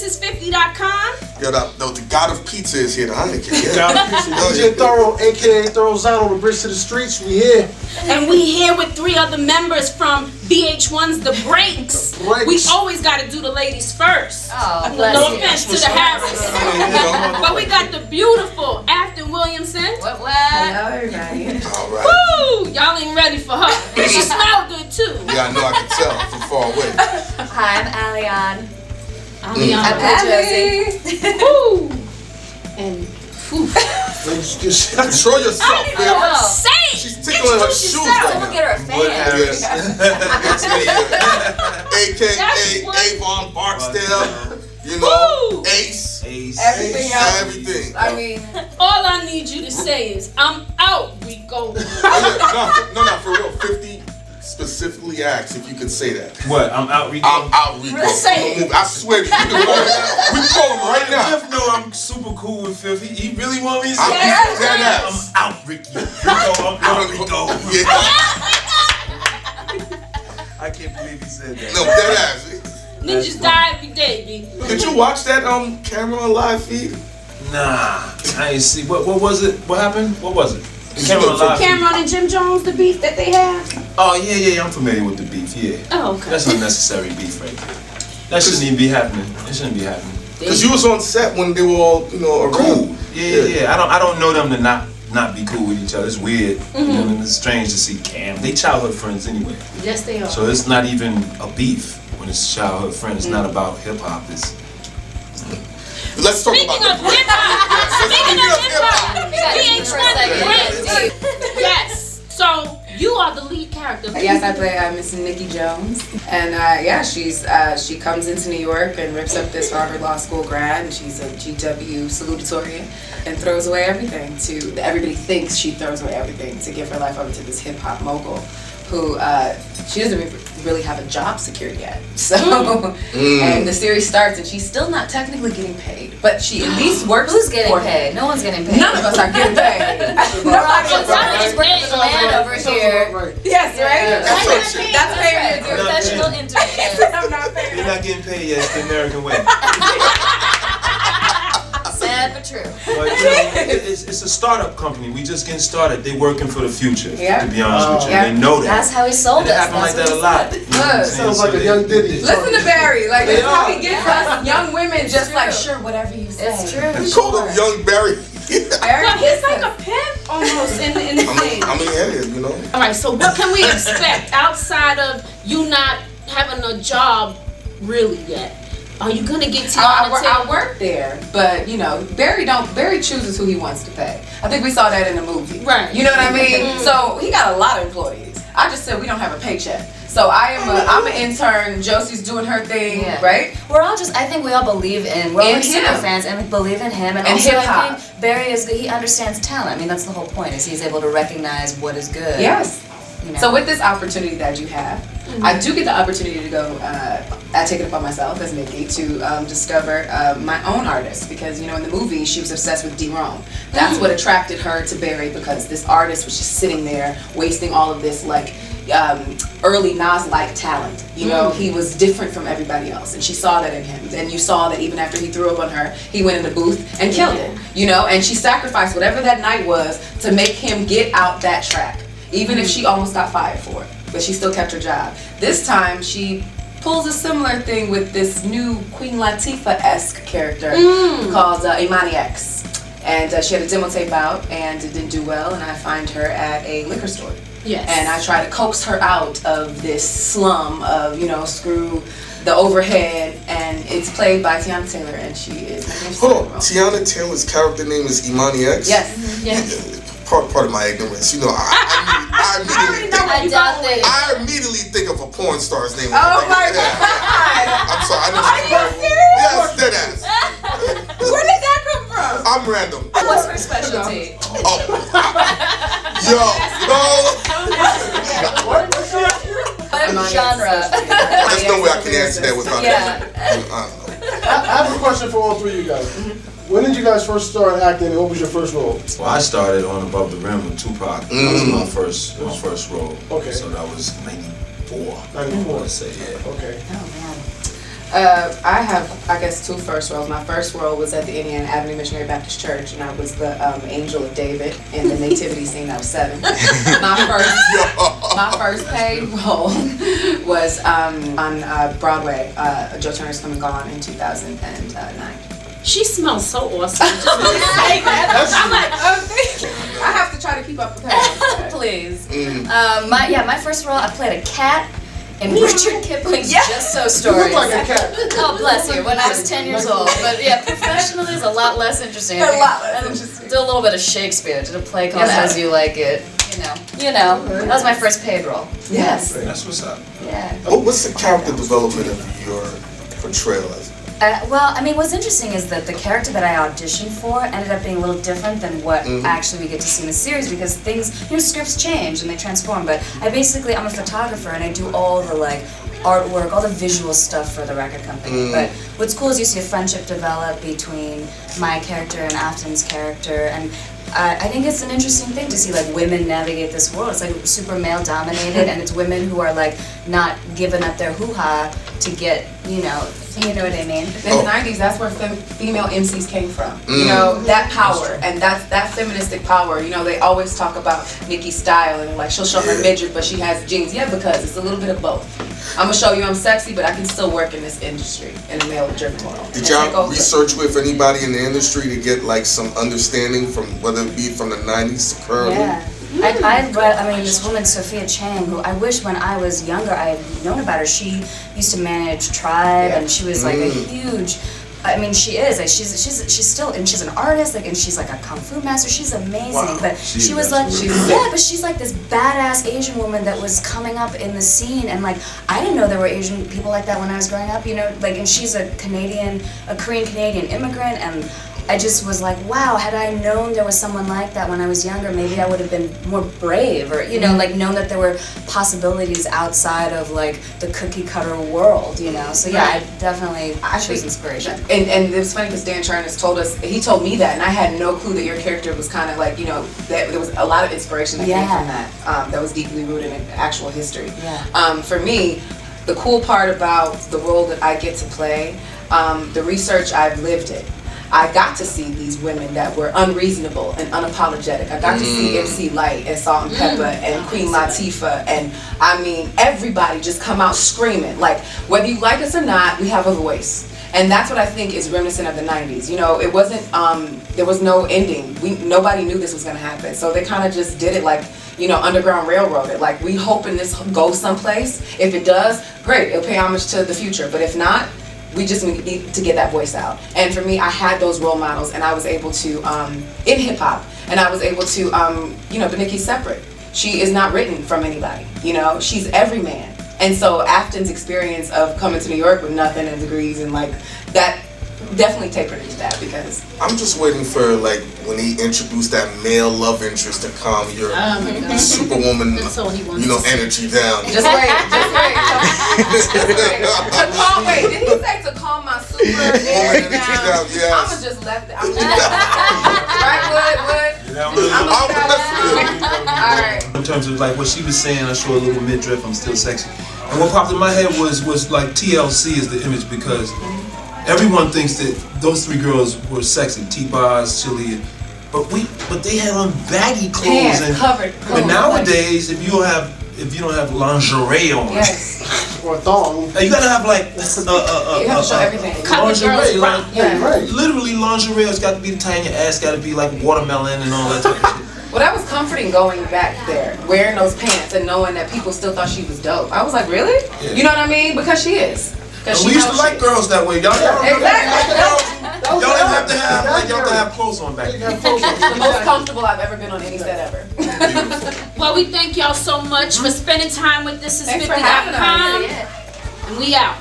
thisis50.com. Yo, the God of Pizza is here. God of Pizza. DJ Thorough, aka Thorough Zano, the bridge to the streets. We here. And we here with 3 other members from VH1's The Breaks. We always got to do the ladies first. Oh, no offense to the Harris. But we got the beautiful Afton Williamson. What? Hello, everybody. All right. Woo! Y'all ain't ready for her. She smell good too. Yeah, I know. I can tell from far away. Hi, I'm Alion. Alion. I'm Josie. Woo! And poof. Control yourself, I don't even know what to say. She's tickling her shoes right now. Someone get her a fan. Yes. AKA Avon Barksdale. You know, Ace. Everything else. Everything. I mean, All I need you to say is, I'm out, Rico. No, for real. 50 specifically asked if you could say that. What? I'm out, Rico. I'm out, Rico. Say it. I swear to you. We can call him right now. Jeff know I'm super cool with Fifth. He really want me to say I'm that? dead I'm ass. out, Ricky. I'm out, Rico. Yeah. I can't believe he said that. No, dead ass. Ninjas die every day, B. Did you watch that Cameron live feed? Nah, I ain't see. What was it? What happened? What was it? Cameron live. Cameron and Jim Jones, the beef that they have. Oh yeah, I'm familiar with the beef. Yeah. Oh, okay. That's unnecessary beef right there. That shouldn't even be happening. It shouldn't be happening. Because you was on set when they were all, around. Cool. Yeah. I don't know them to not be cool with each other. It's weird. You know, and it's strange to see Cam. They childhood friends anyway. Yes, they are. So it's not even a beef when it's childhood friends. It's not about hip hop. It's Let's talk Speaking about of hip hop, VH1 Great. Yes. So you are the lead character. yes, I play Miss Nikki Jones, and she comes into New York and rips up this Harvard Law School grad, and she's a GW salutatorian, and throws away everything everybody thinks she throws away everything to give her life over to this hip hop mogul, who she doesn't really have a job secured yet. So, and the series starts, and she's still not technically getting paid, but she at least works. Who's getting for paid? No one's getting paid. None of us are getting paid. Somebody's bringing the land over here. Yes, right? That's paying me. Professional internship. I'm not paying. you're not getting paid yet. It's the American way. Sad but true. But it's a startup company. We just getting started. They working for the future. Yeah. To be honest with you, Yeah. they know that. That's how he sold It us. happen like that a lot. You know what I'm saying? Sounds like a young Diddy. Listen to Barry. Like, this is how he gets us young women just like, sure, whatever you say. It's true. You called him Young Barry. Barry But he's gets like us. a pimp almost in the thing. Yeah, All right, so what can we expect outside of you not having a job really yet? Are you gonna get Tiana? I work there, but Barry chooses who he wants to pay. I think we saw that in the movie. Right. You know what I mean? So he got a lot of employees. I just said we don't have a paycheck. So I'm an intern. Josie's doing her thing, right? I think we all believe we're all super fans and we believe in him. And also hip-hop. I think Barry he understands talent. I mean, that's the whole point, is he's able to recognize what is good. Yes. You know? So with this opportunity that you have, I do get the opportunity to go, I take it upon myself as Nikki to discover my own artist, because in the movie she was obsessed with D-Rome. That's what attracted her to Barry, because this artist was just sitting there wasting all of this early Nas-like talent. He was different from everybody else, and she saw that in him. And you saw that even after he threw up on her, he went in the booth and killed it. And she sacrificed whatever that night was to make him get out that track, even if she almost got fired for it. But she still kept her job. This time she pulls a similar thing with this new Queen Latifah-esque character called Imani X. And she had a demo tape out and it didn't do well, and I find her at a liquor store. Yes. And I try to coax her out of this slum of, screw the overhead, and it's played by Tiana Taylor, and she is Hold on, Tiana Taylor's character name is Imani X? Yes. Yes. Part of my ignorance. I immediately think of a porn star's name. Oh my God! I'm sorry. Are you serious? Yes, dead ass. Where did that come from? I'm random. What's her specialty? What genre? There's no way I can answer that without Yeah. I have a question for all three of you guys. When did you guys first start acting, and what was your first role? Well, I started on Above the Rim with Tupac. That was my first role. Okay. So that was 94. 94. I want to say, yeah. Okay. Oh man. I have, I guess, two first roles. My first role was at the Indiana Avenue Missionary Baptist Church, and I was the angel of David in the nativity scene. I was 7. My first paid role was on Broadway. Joe Turner's Come and Gone in 2009. She smells so awesome. Just want to say that. I'm like, I have to try to keep up with her. Please. My first role, I played a cat in Richard Kipling's Just So You Stories. look like a cat. Oh, bless you, when I was 10 years old. But yeah, professionally is a lot less interesting. A lot less interesting. Did a little bit of Shakespeare, did a play called Yes, As You Like It. You know. That was my first paid role. Yes. That's what's up. Yeah. What's the character development of your portrayal as? What's interesting is that the character that I auditioned for ended up being a little different than what actually we get to see in the series because things, scripts change and they transform. But I'm a photographer and I do all the artwork, all the visual stuff for the record company. But what's cool is you see a friendship develop between my character and Afton's character, and I think it's an interesting thing to see women navigate this world. It's super male dominated, and it's women who are not giving up their hoo-ha to get, you know what I mean? In the 90s, that's where female MCs came from. That power, and that feministic power. They always talk about Nikki's style, and she'll show her midget, but she has jeans. Yeah, because it's a little bit of both. I'm gonna show you I'm sexy, but I can still work in this industry, in a male-driven world. Did y'all research with anybody in the industry to get some understanding from whether it be from the 90s to currently? Yeah. I read, this woman, Sophia Chang, who I wish when I was younger I had known about her. She used to manage Tribe, and she was a huge, she is, she's still, and she's an artist, and she's a kung fu master. She's amazing, Wow. but she was but she's this badass Asian woman that was coming up in the scene, and I didn't know there were Asian people like that when I was growing up, and she's a Korean Canadian immigrant, and I just was wow, had I known there was someone like that when I was younger, maybe I would have been more brave, or, known that there were possibilities outside of, the cookie-cutter world, So, yeah, I definitely, she was inspiration. And it was funny because Dan Charnas he told me that, and I had no clue that your character was kind of that there was a lot of inspiration that came from that, that was deeply rooted in actual history. Yeah. For me, the cool part about the role that I get to play, the research, I've lived it. I got to see these women that were unreasonable and unapologetic. I got to see MC Light and Salt and Pepper and Queen Latifah, and everybody just come out screaming. Whether you like us or not, we have a voice. And that's what I think is reminiscent of the 90s. It wasn't, there was no ending. Nobody knew this was going to happen. So they kind of just did it Underground Railroad it. We hoping this goes someplace. If it does, great, it'll pay homage to the future. But if not, we just need to get that voice out. And for me, I had those role models, and I was able to, in hip hop, and I was able to, but Nikki's separate. She is not written from anybody, she's every man. And so Afton's experience of coming to New York with nothing and degrees and that definitely tapered into that because I'm just waiting for when he introduced that male love interest to calm your superwoman, That's all he wants energy down. Just wait. To calm, did he say to calm my super energy down? Yes. I'ma just left it. Right, Wood? Alright. In terms of what she was saying, I show a little midriff, I'm still sexy. And what popped in my head was TLC is the image because everyone thinks that those 3 girls were sexy, T-Boz, Chili, but they had on baggy clothes and covered. But nowadays, if you don't have lingerie on, Or a thong. you gotta have you have to show everything. Lingerie, Right. literally lingerie has got to be the tie in your ass, got to be watermelon and all that type of shit. Well, that was comforting going back there, wearing those pants and knowing that people still thought she was dope. I was like, really? Yeah. You know what I mean? Because she is. And we used to like girls that way. Y'all don't Exactly. y'all didn't have to have y'all have to have clothes on back then. The most comfortable I've ever been on any set ever. Well, we thank y'all so much for spending time with This Is Thanks for 50.com. having us. And we out.